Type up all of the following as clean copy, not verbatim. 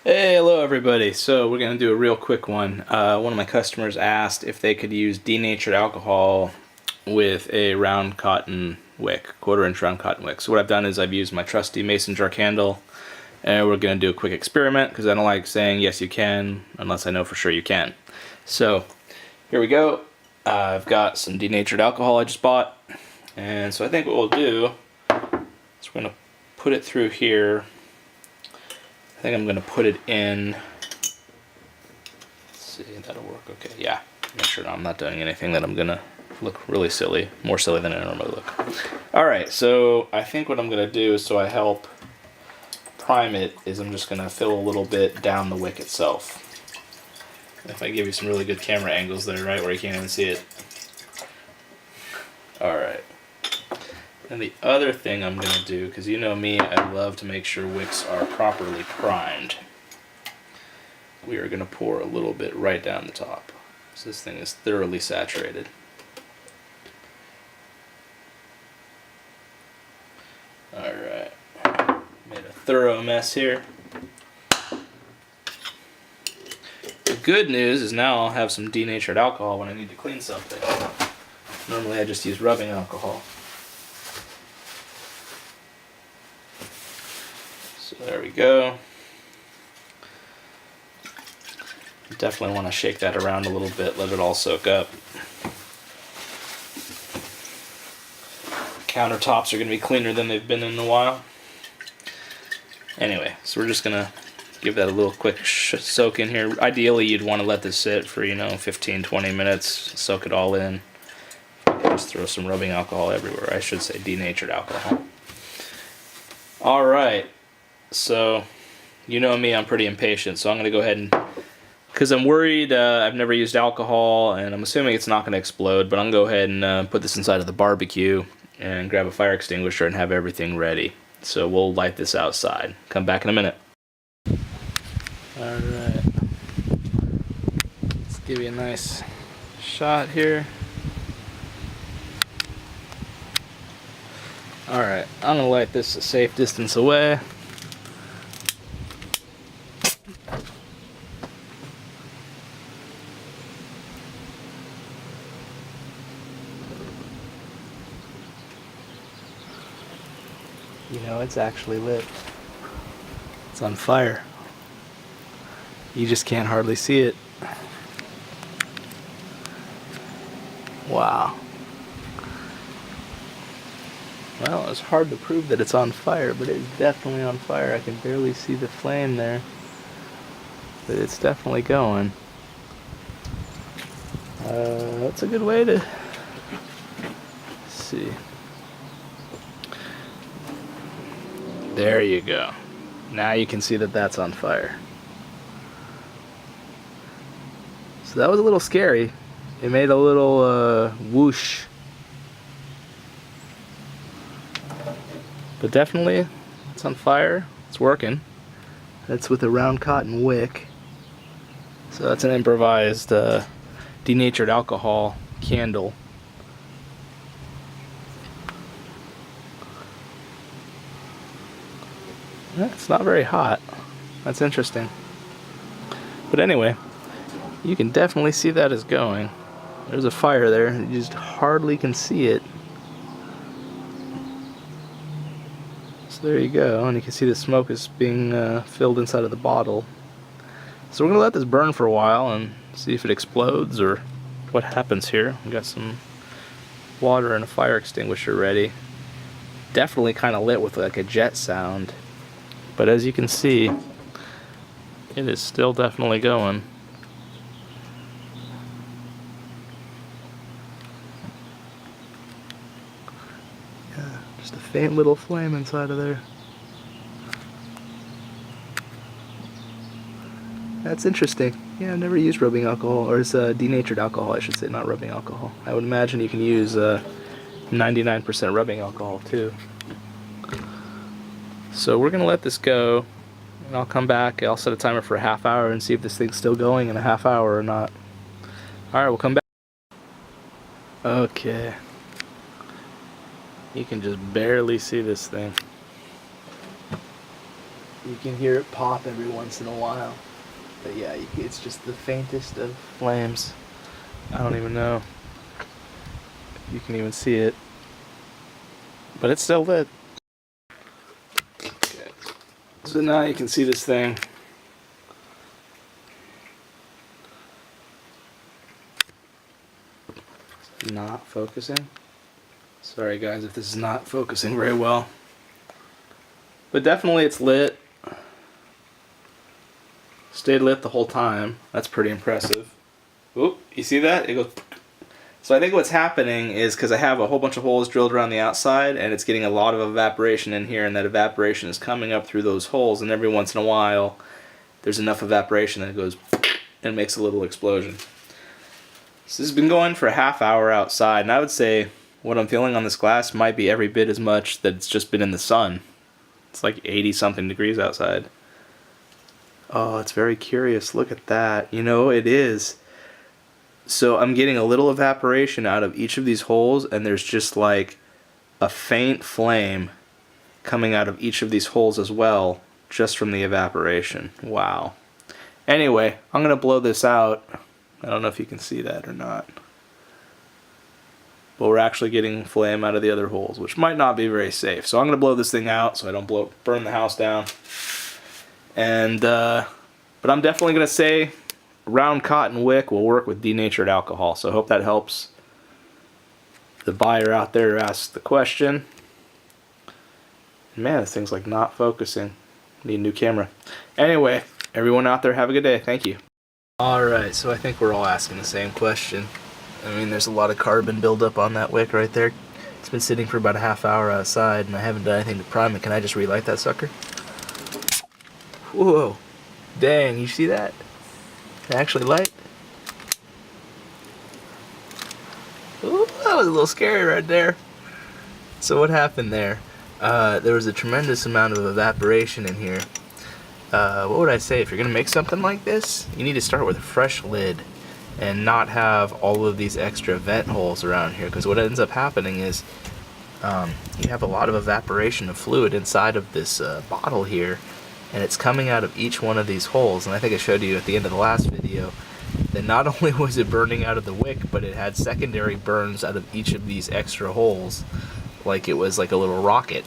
Hey, hello everybody. So we're going to do a real quick one. One of my customers asked if they could use denatured alcohol with a round cotton wick, quarter-inch round cotton wick. So what I've done is I've used my trusty mason jar candle, and we're going to do a quick experiment because I don't like saying yes you can unless I know for sure you can. So here we go. I've got some denatured alcohol I just bought, and so I think what we'll do is we're going to put it through here. I think I'm going to put it in. Let's see, that'll work okay. Yeah, make sure I'm not doing anything that I'm going to look really silly, more silly than I normally look. Alright, so I think what I'm going to do is so I help prime it is I'm just going to fill a little bit down the wick itself. If I give you some really good camera angles there, right, where you can't even see it. Alright. And the other thing I'm going to do, because you know me, I love to make sure wicks are properly primed. We are going to pour a little bit right down the top. So this thing is thoroughly saturated. Alright. Made a thorough mess here. The good news is now I'll have some denatured alcohol when I need to clean something. Normally I just use rubbing alcohol. So there we go. Definitely want to shake that around a little bit, let it all soak up. Countertops are going to be cleaner than they've been in a while. Anyway, so we're just going to give that a little quick soak in here. Ideally, you'd want to let this sit for, 15-20 minutes, soak it all in. Just throw some rubbing alcohol everywhere. I should say denatured alcohol. Alright, so you know me, I'm pretty impatient, so I'm going to go ahead and, because I'm worried, I've never used alcohol, and I'm assuming it's not going to explode, but I'm going to go ahead and put this inside of the barbecue and grab a fire extinguisher and have everything ready. So we'll light this outside. Come back in a minute. Alright. Let's give you a nice shot here. Alright, I'm going to light this a safe distance away. You know, it's actually lit. It's on fire. You just can't hardly see it. Wow. Well, it's hard to prove that it's on fire, but it's definitely on fire. I can barely see the flame there, but it's definitely going. That's a good way to see. There you go. Now you can see that that's on fire. So that was a little scary. It made a little whoosh. But definitely, it's on fire. It's working. That's with a round cotton wick. So that's an improvised denatured alcohol candle. It's not very hot. That's interesting. But anyway, you can definitely see that is going. There's a fire there. You just hardly can see it. So there you go, and you can see the smoke is being filled inside of the bottle. So we're going to let this burn for a while and see if it explodes or what happens here. We got some water and a fire extinguisher ready. Definitely kind of lit with like a jet sound. But as you can see, it is still definitely going. Yeah, just a faint little flame inside of there. That's interesting. Yeah, I've never used rubbing alcohol, or it's denatured alcohol, I should say, not rubbing alcohol. I would imagine you can use 99% rubbing alcohol too. So we're going to let this go, and I'll come back. I'll set a timer for a half hour and see if this thing's still going in a half hour or not. Alright, we'll come back. Okay. You can just barely see this thing. You can hear it pop every once in a while. But yeah, it's just the faintest of flames. I don't even know if you can even see it. But it's still lit. Okay. So now you can see this thing. Not focusing. Sorry guys if this is not focusing very well. But definitely it's lit. Stayed lit the whole time. That's pretty impressive. Oop, you see that? It goes. So I think what's happening is because I have a whole bunch of holes drilled around the outside and it's getting a lot of evaporation in here, and that evaporation is coming up through those holes, and every once in a while there's enough evaporation that it goes and makes a little explosion. So this has been going for a half hour outside, and I would say what I'm feeling on this glass might be every bit as much that it's just been in the sun. It's like 80 something degrees outside. Oh, it's very curious. Look at that. You know, it is. So I'm getting a little evaporation out of each of these holes, and there's just like a faint flame coming out of each of these holes as well, just from the evaporation. Wow. Anyway, I'm going to blow this out. I don't know if you can see that or not. But we're actually getting flame out of the other holes, which might not be very safe. So I'm going to blow this thing out so I don't burn the house down. And but I'm definitely going to say round cotton wick will work with denatured alcohol. So I hope that helps the buyer out there who asked the question. Man, this thing's like not focusing. Need a new camera. Anyway, everyone out there, have a good day. Thank you. Alright, so I think we're all asking the same question. I mean, there's a lot of carbon buildup on that wick right there. It's been sitting for about a half hour outside, and I haven't done anything to prime it. Can I just relight that sucker? Whoa. Dang, you see that? It actually light? Ooh, that was a little scary right there. So what happened there? There was a tremendous amount of evaporation in here. What would I say? If you're going to make something like this, you need to start with a fresh lid and not have all of these extra vent holes around here, because what ends up happening is you have a lot of evaporation of fluid inside of this bottle here, and it's coming out of each one of these holes. And I think I showed you at the end of the last video that not only was it burning out of the wick, but it had secondary burns out of each of these extra holes, like it was like a little rocket.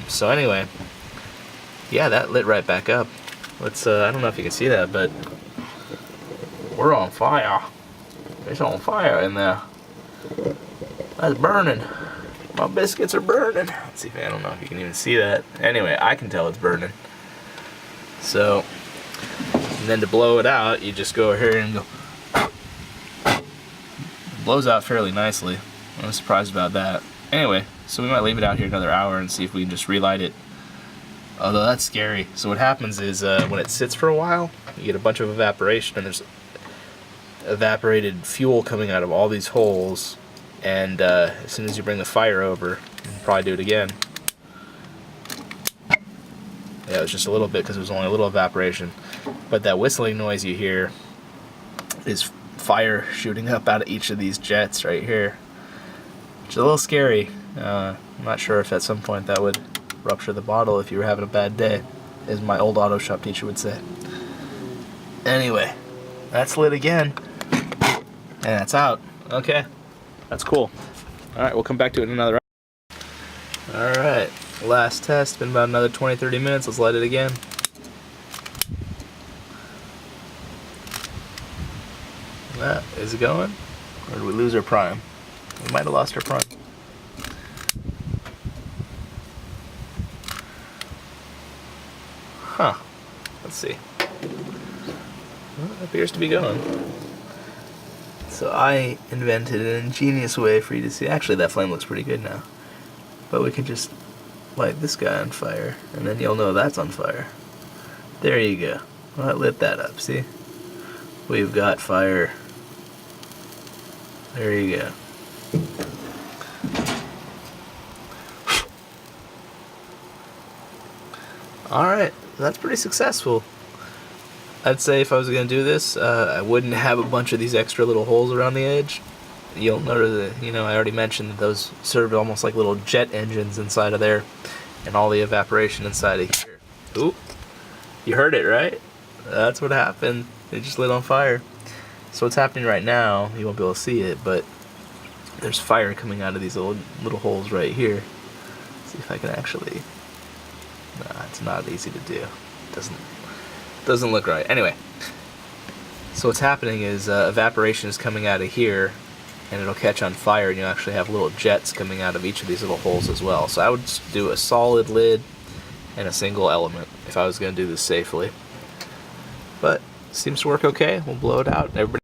So anyway, yeah, that lit right back up. Let's I don't know if you can see that, but we're on fire. It's on fire in there. That's burning. My biscuits are burning. Let's see if I don't know if you can even see that. Anyway, I can tell it's burning. So, and then to blow it out, you just go here and go. It blows out fairly nicely. I'm surprised about that. Anyway, so we might leave it out here another hour and see if we can just relight it. Although that's scary. So what happens is when it sits for a while, you get a bunch of evaporation, and there's evaporated fuel coming out of all these holes, and as soon as you bring the fire over, you can probably do it again. Yeah, it was just a little bit because there was only a little evaporation. But that whistling noise you hear is fire shooting up out of each of these jets right here. Which is a little scary. I'm not sure if at some point that would rupture the bottle if you were having a bad day, as my old auto shop teacher would say. Anyway, that's lit again. And that's out. Okay. That's cool. Alright, we'll come back to it in another hour. Alright. Last test. Been about another 20-30 minutes. Let's light it again. Is it going? Or did we lose our prime? We might have lost our prime. Huh. Let's see. Well, it appears to be going. So I invented an ingenious way for you to see. Actually, that flame looks pretty good now. But we could just light this guy on fire, and then you'll know that's on fire. There you go. Well, that lit that up, see? We've got fire. There you go. Alright, that's pretty successful. I'd say if I was going to do this, I wouldn't have a bunch of these extra little holes around the edge. You'll notice that, I already mentioned that those serve almost like little jet engines inside of there, and all the evaporation inside of here. Ooh, You heard it, right? That's what happened. It just lit on fire. So what's happening right now, you won't be able to see it, but there's fire coming out of these little holes right here. Let's see if I can actually... Nah, it's not easy to do. Doesn't look right. Anyway, so what's happening is evaporation is coming out of here, and it'll catch on fire, and you'll actually have little jets coming out of each of these little holes as well. So I would do a solid lid and a single element if I was going to do this safely. But seems to work okay. We'll blow it out. Everybody